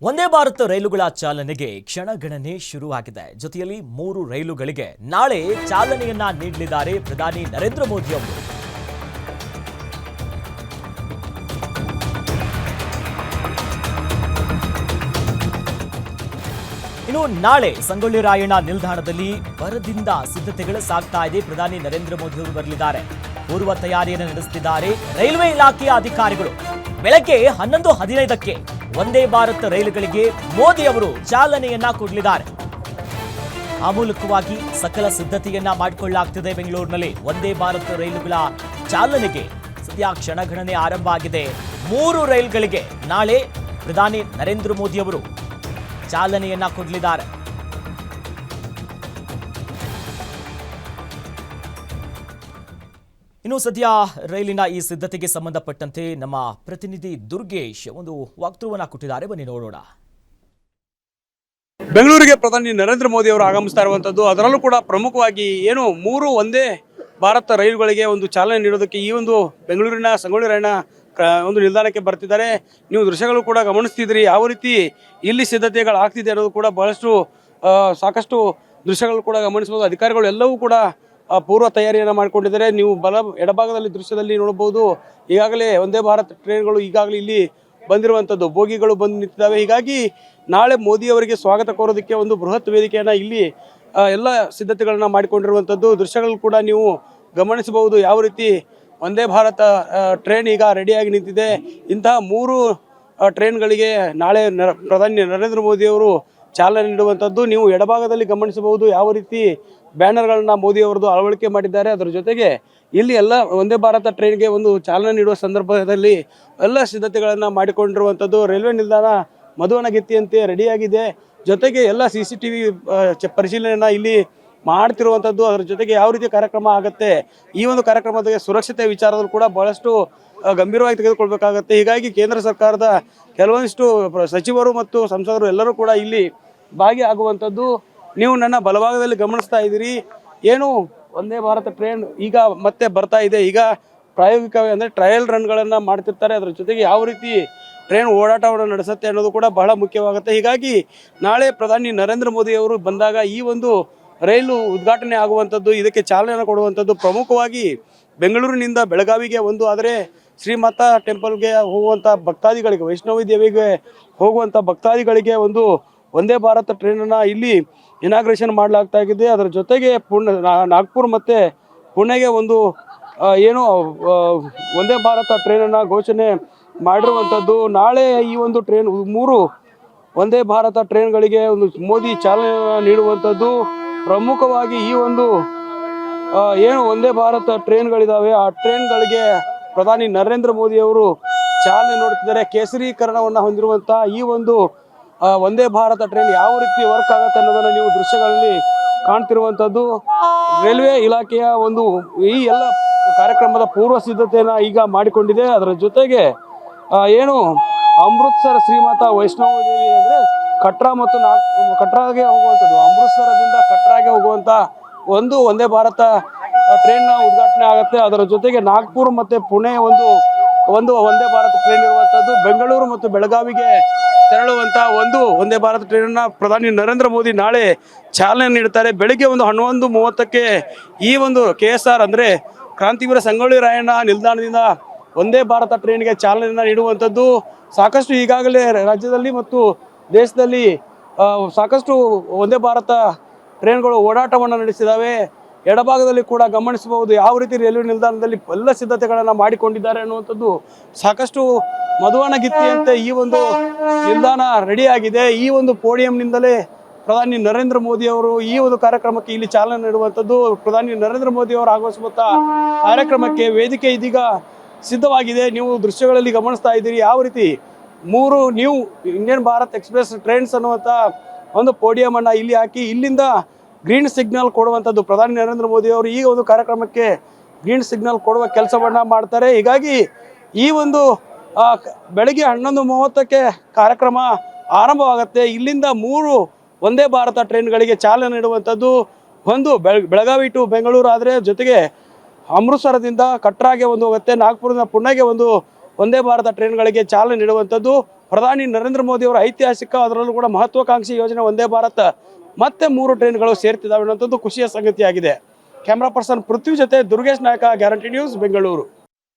ವಂದೇ ಭಾರತ್ ರೈಲುಗಳ ಚಾಲನೆಗೆ ಕ್ಷಣಗಣನೆ ಶುರುವಾಗಿದೆ. ಜೊತೆಯಲ್ಲಿ 3 ರೈಲುಗಳಿಗೆ ನಾಳೆ ಚಾಲನೆಯನ್ನ ನೀಡಲಿದ್ದಾರೆ ಪ್ರಧಾನಿ ನರೇಂದ್ರ ಮೋದಿ ಅವರು. ಇನ್ನು ನಾಳೆ ಸಂಗೊಳ್ಳಿ ರಾಯಣ್ಣ ನಿಲ್ದಾಣದಲ್ಲಿ ಭರದಿಂದ ಸಿದ್ಧತೆಗಳು ಸಾಗ್ತಾ ಇದೆ. ಪ್ರಧಾನಿ ನರೇಂದ್ರ ಮೋದಿ ಅವರು ಬರಲಿದ್ದಾರೆ. ಪೂರ್ವ ತಯಾರಿಯನ್ನು ನಡೆಸುತ್ತಿದ್ದಾರೆ ರೈಲ್ವೆ ಇಲಾಖೆಯ ಅಧಿಕಾರಿಗಳು. ಬೆಳಗ್ಗೆ 11:15ಕ್ಕೆ ವಂದೇ ಭಾರತ್ ರೈಲುಗಳಿಗೆ ಮೋದಿ ಅವರು ಚಾಲನೆಯನ್ನ ಕೊಡಲಿದ್ದಾರೆ. ಆ ಮೂಲಕವಾಗಿ ಸಕಲ ಸಿದ್ಧತೆಯನ್ನ ಮಾಡಿಕೊಳ್ಳಲಾಗ್ತಿದೆ. ಬೆಂಗಳೂರಿನಲ್ಲಿ ವಂದೇ ಭಾರತ್ ರೈಲುಗಳ ಚಾಲನೆಗೆ ಸದ್ಯ ಕ್ಷಣಗಣನೆ ಆರಂಭ ಆಗಿದೆ. 3 ರೈಲುಗಳಿಗೆ ನಾಳೆ ಪ್ರಧಾನಿ ನರೇಂದ್ರ ಮೋದಿ ಅವರು ಚಾಲನೆಯನ್ನ ಕೊಡಲಿದ್ದಾರೆ. ಇನ್ನು ಸದ್ಯ ರೈಲಿನ ಈ ಸಿದ್ಧತೆಗೆ ಸಂಬಂಧಪಟ್ಟಂತೆ ನಮ್ಮ ಪ್ರತಿನಿಧಿ ದುರ್ಗೇಶ್ ಒಂದು ವಾಕ್ಥ್ರೂವನ್ನ ಕೊಟ್ಟಿದ್ದಾರೆ. ಬನ್ನಿ ನೋಡೋಣ. ಬೆಂಗಳೂರಿಗೆ ಪ್ರಧಾನಿ ನರೇಂದ್ರ ಮೋದಿ ಅವರು ಆಗಮಿಸ್ತಾ ಇರುವಂತದ್ದು, ಅದರಲ್ಲೂ ಕೂಡ ಪ್ರಮುಖವಾಗಿ 3 ವಂದೇ ಭಾರತ ರೈಲುಗಳಿಗೆ ಒಂದು ಚಾಲನೆ ನೀಡೋದಕ್ಕೆ ಈ ಒಂದು ಬೆಂಗಳೂರಿನ ಸಂಗೊಳ್ಳಿ ರಾಯಣ್ಣ ಒಂದು ನಿಲ್ದಾಣಕ್ಕೆ ಬರ್ತಿದ್ದಾರೆ. ನೀವು ದೃಶ್ಯಗಳು ಕೂಡ ಗಮನಿಸ್ತಿದ್ರಿ ಯಾವ ರೀತಿ ಇಲ್ಲಿ ಸಿದ್ಧತೆಗಳು ಆಗ್ತಿದೆ ಅನ್ನೋದು ಕೂಡ ಬಹಳಷ್ಟು ಸಾಕಷ್ಟು ದೃಶ್ಯಗಳು ಕೂಡ ಗಮನಿಸಬಹುದು. ಅಧಿಕಾರಿಗಳು ಎಲ್ಲವೂ ಕೂಡ ಪೂರ್ವ ತಯಾರಿಯನ್ನು ಮಾಡಿಕೊಂಡಿದ್ದಾರೆ. ನೀವು ಎಡಭಾಗದಲ್ಲಿ ದೃಶ್ಯದಲ್ಲಿ ನೋಡಬಹುದು, ಈಗಾಗಲೇ ವಂದೇ ಭಾರತ್ ಟ್ರೈನ್ಗಳು ಈಗಾಗಲೇ ಇಲ್ಲಿ ಬಂದಿರುವಂಥದ್ದು, ಬೋಗಿಗಳು ಬಂದು ನಿಂತಿದ್ದಾವೆ. ಹೀಗಾಗಿ ನಾಳೆ ಮೋದಿ ಅವರಿಗೆ ಸ್ವಾಗತ ಕೋರೋದಕ್ಕೆ ಒಂದು ಬೃಹತ್ ವೇದಿಕೆಯನ್ನು ಇಲ್ಲಿ ಎಲ್ಲ ಸಿದ್ಧತೆಗಳನ್ನ ಮಾಡಿಕೊಂಡಿರುವಂಥದ್ದು ದೃಶ್ಯಗಳು ಕೂಡ ನೀವು ಗಮನಿಸಬಹುದು. ಯಾವ ರೀತಿ ವಂದೇ ಭಾರತ ಟ್ರೈನ್ ಈಗ ರೆಡಿಯಾಗಿ ನಿಂತಿದೆ. ಇಂತಹ 3 ಟ್ರೈನ್ಗಳಿಗೆ ನಾಳೆ ಪ್ರಧಾನಿ ನರೇಂದ್ರ ಮೋದಿ ಅವರು ಚಾಲನೆ ನೀಡುವಂಥದ್ದು ನೀವು ಎಡಭಾಗದಲ್ಲಿ ಗಮನಿಸಬಹುದು. ಯಾವ ರೀತಿ ಬ್ಯಾನರ್ಗಳನ್ನ ಮೋದಿ ಅವರದು ಅಳವಡಿಕೆ ಮಾಡಿದ್ದಾರೆ. ಅದರ ಜೊತೆಗೆ ಇಲ್ಲಿ ಎಲ್ಲ ವಂದೇ ಭಾರತ ಟ್ರೈನ್ಗೆ ಒಂದು ಚಾಲನೆ ನೀಡುವ ಸಂದರ್ಭದಲ್ಲಿ ಎಲ್ಲ ಸಿದ್ಧತೆಗಳನ್ನು ಮಾಡಿಕೊಂಡಿರುವಂಥದ್ದು. ರೈಲ್ವೆ ನಿಲ್ದಾಣ ಮಧುವನಗಿತ್ತಿಯಂತೆ ರೆಡಿಯಾಗಿದೆ. ಜೊತೆಗೆ ಎಲ್ಲ CCTV ಪರಿಶೀಲನೆಯನ್ನು ಇಲ್ಲಿ ಮಾಡ್ತಿರುವಂಥದ್ದು. ಅದರ ಜೊತೆಗೆ ಯಾವ ರೀತಿ ಕಾರ್ಯಕ್ರಮ ಆಗುತ್ತೆ, ಈ ಒಂದು ಕಾರ್ಯಕ್ರಮದ ಸುರಕ್ಷತೆ ವಿಚಾರದಲ್ಲೂ ಕೂಡ ಬಹಳಷ್ಟು ಗಂಭೀರವಾಗಿ ತೆಗೆದುಕೊಳ್ಬೇಕಾಗತ್ತೆ. ಹೀಗಾಗಿ ಕೇಂದ್ರ ಸರ್ಕಾರದ ಕೆಲವೊಂದಿಷ್ಟು ಸಚಿವರು ಮತ್ತು ಸಂಸದರು ಎಲ್ಲರೂ ಕೂಡ ಇಲ್ಲಿ ಭಾಗಿಯಾಗುವಂಥದ್ದು ನೀವು ನನ್ನ ಬಲಭಾಗದಲ್ಲಿ ಗಮನಿಸ್ತಾ ಇದ್ದೀರಿ. ಏನು ವಂದೇ ಭಾರತ ಟ್ರೈನ್ ಈಗ ಮತ್ತೆ ಬರ್ತಾ ಇದೆ. ಈಗ ಪ್ರಾಯೋಗಿಕವಾಗಿ ಅಂದರೆ ಟ್ರಯಲ್ ರನ್ಗಳನ್ನು ಮಾಡ್ತಿರ್ತಾರೆ. ಅದರ ಜೊತೆಗೆ ಯಾವ ರೀತಿ ಟ್ರೈನ್ ಓಡಾಟವನ್ನು ನಡೆಸುತ್ತೆ ಅನ್ನೋದು ಕೂಡ ಬಹಳ ಮುಖ್ಯವಾಗುತ್ತೆ. ಹೀಗಾಗಿ ನಾಳೆ ಪ್ರಧಾನಿ ನರೇಂದ್ರ ಮೋದಿ ಅವರು ಬಂದಾಗ ಈ ಒಂದು ರೈಲು ಉದ್ಘಾಟನೆ ಆಗುವಂಥದ್ದು, ಇದಕ್ಕೆ ಚಾಲನೆ ಕೊಡುವಂಥದ್ದು ಪ್ರಮುಖವಾಗಿ ಬೆಂಗಳೂರಿನಿಂದ ಬೆಳಗಾವಿಗೆ ಒಂದು, ಆದರೆ ಶ್ರೀಮಾತಾ ಟೆಂಪಲ್ಗೆ ಹೋಗುವಂಥ ಭಕ್ತಾದಿಗಳಿಗೆ, ವೈಷ್ಣವಿ ದೇವಿಗೆ ಹೋಗುವಂಥ ಭಕ್ತಾದಿಗಳಿಗೆ ಒಂದು ವಂದೇ ಭಾರತ ಟ್ರೈನನ್ನು ಇಲ್ಲಿ ಇನಾಗ್ರೇಷನ್ ಮಾಡಲಾಗ್ತಾ ಇದೆ. ಅದರ ಜೊತೆಗೆ ನಾಗ್ಪುರ ಮತ್ತು ಪುಣೆಗೆ ಒಂದು ಏನು ವಂದೇ ಭಾರತ ಟ್ರೈನನ್ನು ಘೋಷಣೆ ಮಾಡಿರುವಂಥದ್ದು. ನಾಳೆ ಈ ಒಂದು ಟ್ರೈನ್ 3 ವಂದೇ ಭಾರತ ಟ್ರೈನ್ಗಳಿಗೆ ಒಂದು ಮೋದಿ ಚಾಲನೆ ನೀಡುವಂಥದ್ದು ಪ್ರಮುಖವಾಗಿ ಈ ಒಂದು ಏನು ವಂದೇ ಭಾರತ ಟ್ರೈನ್ಗಳಿದ್ದಾವೆ ಆ ಟ್ರೈನ್ಗಳಿಗೆ ಪ್ರಧಾನಿ ನರೇಂದ್ರ ಮೋದಿ ಅವರು ಚಾಲನೆ ನೋಡುತ್ತಿದ್ದಾರೆ. ಕೇಸರೀಕರಣವನ್ನು ಹೊಂದಿರುವಂಥ ಈ ಒಂದು ವಂದೇ ಭಾರತ ಟ್ರೈನ್ ಯಾವ ರೀತಿ ವರ್ಕ್ ಆಗುತ್ತೆ ಅನ್ನೋದನ್ನು ನೀವು ದೃಶ್ಯಗಳಲ್ಲಿ ಕಾಣ್ತಿರುವಂಥದ್ದು. ರೈಲ್ವೆ ಇಲಾಖೆಯ ಒಂದು ಈ ಎಲ್ಲ ಕಾರ್ಯಕ್ರಮದ ಪೂರ್ವ ಸಿದ್ಧತೆಯನ್ನು ಈಗ ಮಾಡಿಕೊಂಡಿದೆ. ಅದರ ಜೊತೆಗೆ ಏನು ಅಮೃತ್ಸರ ಶ್ರೀಮಾತಾ ವೈಷ್ಣವಿ ದೇವಿ ಅಂದರೆ ಕಟ್ರಾ ಮತ್ತು ಕಟ್ರಾಗೆ ಹೋಗುವಂಥದ್ದು, ಅಮೃತ್ಸರದಿಂದ ಕಟ್ರಾಗೆ ಹೋಗುವಂಥ ಒಂದು ವಂದೇ ಭಾರತ ಟ್ರೈನ್ನ ಉದ್ಘಾಟನೆ ಆಗುತ್ತೆ. ಅದರ ಜೊತೆಗೆ ನಾಗ್ಪುರ್ ಮತ್ತು ಪುಣೆ ಒಂದು ವಂದೇ ಭಾರತ ಟ್ರೈನ್ ಇರುವಂಥದ್ದು. ಬೆಂಗಳೂರು ಮತ್ತು ಬೆಳಗಾವಿಗೆ ತೆರಳುವಂಥ ಒಂದು ವಂದೇ ಭಾರತ ಟ್ರೈನನ್ನು ಪ್ರಧಾನಿ ನರೇಂದ್ರ ಮೋದಿ ನಾಳೆ ಚಾಲನೆ ನೀಡುತ್ತಾರೆ. ಬೆಳಗ್ಗೆ 11:30ಕ್ಕೆ ಈ ಒಂದು KSR ಅಂದರೆ ಕ್ರಾಂತಿವೀರ ಸಂಗೊಳ್ಳಿ ರಾಯಣ್ಣ ನಿಲ್ದಾಣದಿಂದ ವಂದೇ ಭಾರತ ಟ್ರೈನ್ಗೆ ಚಾಲನೆಯನ್ನು ನೀಡುವಂಥದ್ದು. ಸಾಕಷ್ಟು ಈಗಾಗಲೇ ರಾಜ್ಯದಲ್ಲಿ ಮತ್ತು ದೇಶದಲ್ಲಿ ಸಾಕಷ್ಟು ವಂದೇ ಭಾರತ ಟ್ರೈನ್ಗಳು ಓಡಾಟವನ್ನು ನಡೆಸಿದ್ದಾವೆ. ಎಡಭಾಗದಲ್ಲಿ ಕೂಡ ಗಮನಿಸಬಹುದು ಯಾವ ರೀತಿ ರೈಲ್ವೆ ನಿಲ್ದಾಣದಲ್ಲಿ ಎಲ್ಲ ಸಿದ್ಧತೆಗಳನ್ನು ಮಾಡಿಕೊಂಡಿದ್ದಾರೆ ಅನ್ನುವಂಥದ್ದು. ಸಾಕಷ್ಟು ಮಧುವನಗಿತ್ತಿಯಂತೆ ಈ ಒಂದು ನಿಲ್ದಾಣ ರೆಡಿಯಾಗಿದೆ. ಈ ಒಂದು ಪೋಡಿಯಂನಿಂದಲೇ ಪ್ರಧಾನಿ ನರೇಂದ್ರ ಮೋದಿ ಅವರು ಈ ಒಂದು ಕಾರ್ಯಕ್ರಮಕ್ಕೆ ಇಲ್ಲಿ ಚಾಲನೆ ನೀಡುವಂಥದ್ದು. ಪ್ರಧಾನಿ ನರೇಂದ್ರ ಮೋದಿ ಅವರು ಆಗಮಿಸುವಂಥ ಕಾರ್ಯಕ್ರಮಕ್ಕೆ ವೇದಿಕೆ ಇದೀಗ ಸಿದ್ಧವಾಗಿದೆ. ನೀವು ದೃಶ್ಯಗಳಲ್ಲಿ ಗಮನಿಸ್ತಾ ಇದ್ದೀರಿ ಯಾವ ರೀತಿ 3 new Indian Bharat express trains ಅನ್ನುವಂಥ ಒಂದು ಪೋಡಿಯಮನ್ನು ಇಲ್ಲಿ ಹಾಕಿ ಇಲ್ಲಿಂದ ಗ್ರೀನ್ ಸಿಗ್ನಲ್ ಕೊಡುವಂಥದ್ದು. ಪ್ರಧಾನಿ ನರೇಂದ್ರ ಮೋದಿ ಅವರು ಈ ಒಂದು ಕಾರ್ಯಕ್ರಮಕ್ಕೆ ಗ್ರೀನ್ ಸಿಗ್ನಲ್ ಕೊಡುವ ಕೆಲಸವನ್ನು ಮಾಡ್ತಾರೆ. ಹೀಗಾಗಿ ಈ ಒಂದು ಬೆಳಗ್ಗೆ 11:30ಕ್ಕೆ ಕಾರ್ಯಕ್ರಮ ಆರಂಭವಾಗುತ್ತೆ. ಇಲ್ಲಿಂದ 3 ವಂದೇ ಭಾರತ ಟ್ರೈನ್ಗಳಿಗೆ ಚಾಲನೆ ನೀಡುವಂಥದ್ದು. ಒಂದು ಬೆಳಗಾವಿ ಟು ಬೆಂಗಳೂರು ಆದರೆ ಜೊತೆಗೆ ಅಮೃತ್ಸರದಿಂದ ಕಟ್ರಾಗೆ ಒಂದು ಹೋಗುತ್ತೆ, ನಾಗ್ಪುರದಿಂದ ಪುಣೆಗೆ ಒಂದು ವಂದೇ ಭಾರತ ಟ್ರೈನ್ಗಳಿಗೆ ಚಾಲನೆ ನೀಡುವಂಥದ್ದು. ಪ್ರಧಾನಿ ನರೇಂದ್ರ ಮೋದಿ ಅವರ ಐತಿಹಾಸಿಕ, ಅದರಲ್ಲೂ ಕೂಡ ಮಹತ್ವಾಕಾಂಕ್ಷಿ ಯೋಜನೆ ವಂದೇ ಭಾರತ ಮತ್ತೆ 3 ಟ್ರೈನ್ಗಳು ಸೇರ್ತಿದ್ದಾವೆ ಅನ್ನೋಂಥದ್ದು ಖುಷಿಯ ಸಂಗತಿಯಾಗಿದೆ. ಕ್ಯಾಮ್ರಾ ಪರ್ಸನ್ ಪೃಥ್ವಿ ಜೊತೆ ದುರ್ಗೇಶ್ ನಾಯಕ, ಗ್ಯಾರಂಟಿ ನ್ಯೂಸ್, ಬೆಂಗಳೂರು.